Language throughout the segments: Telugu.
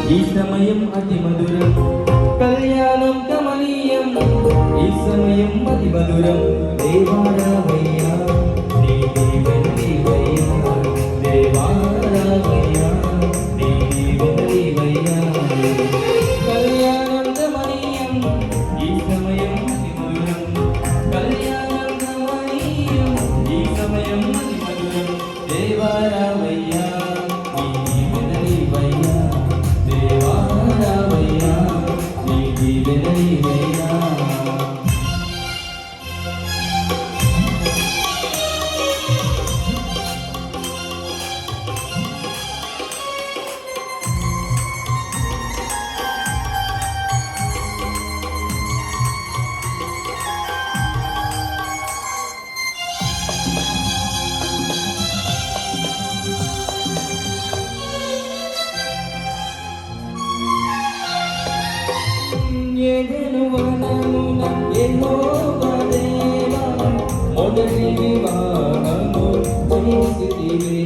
ఈ సమయం అతి మధురం కళ్యాణం కమనీయం ఈ సమయం అతి మధురం దేవారామయ్యా నీ దీవెనలీవయ్యా దేవారామయ్యా నీ దీవెనలీవయ్యా కళ్యాణం కమనీయం ఈ సమయం అతి మధురం కళ్యాణం కమనీయం ఈ సమయం అతి మధురం దేవారామయ్యా ఏదెను వనమున యెహోవా దేవా మొదటి వివాహము చేసితివి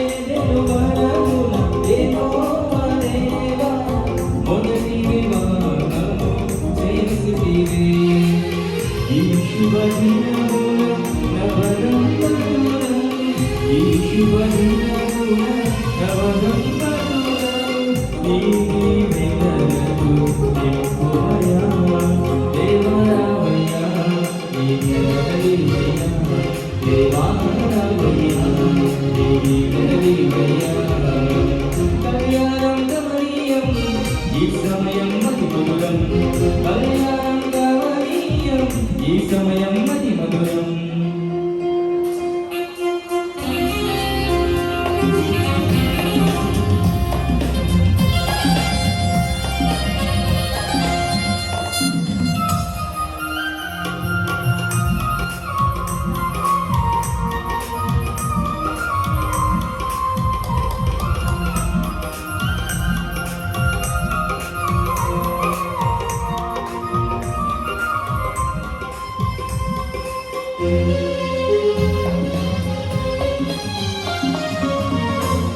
ఏదెను వనమున యెహోవా దేవా మొదటి వివాహము చేసితివి ఈ శుభ దినమున నవదంపతులను ఈ శుభ దినమున ఈ సమయం అతి మధురం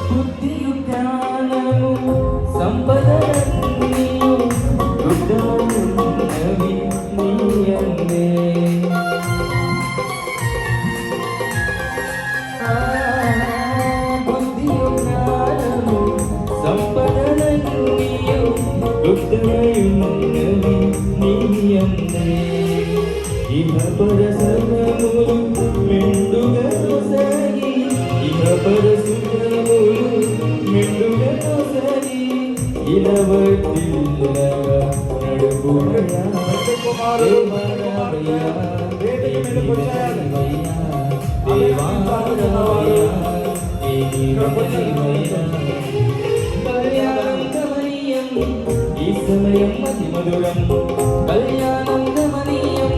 బుద్ధియు జ్ఞానము సంపదలన్నీయు గుడ్డలున్నవి నీయందే బుద్ధియు జ్ఞానము సంపదలన్నీయు గుడ్డలున్నవి నీయందే ఇహ పరసనములు మెండుగా సాగి ఇహ పరసుఖములు మెండుగా సాగి ఇలవర్తిల్లగా నడుపుమయ్యా దేవారామయ్యా దేవారామయ్యా కళ్యాణం కమనీయం ఈ సమయం అతి మధురం కళ్యాణం కమనీయం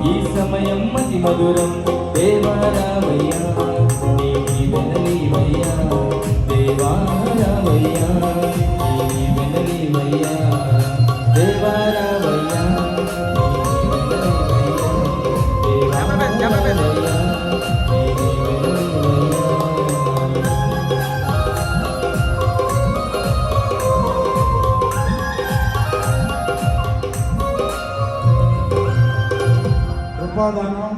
ఈ సమయం అతి మధురం దేవారామయ్యా నీ దీవెనలీవయ్యా దేవారామయ్యా నీ దీవెనలీవయ్యా దేవారామయ్యా కృపాదానం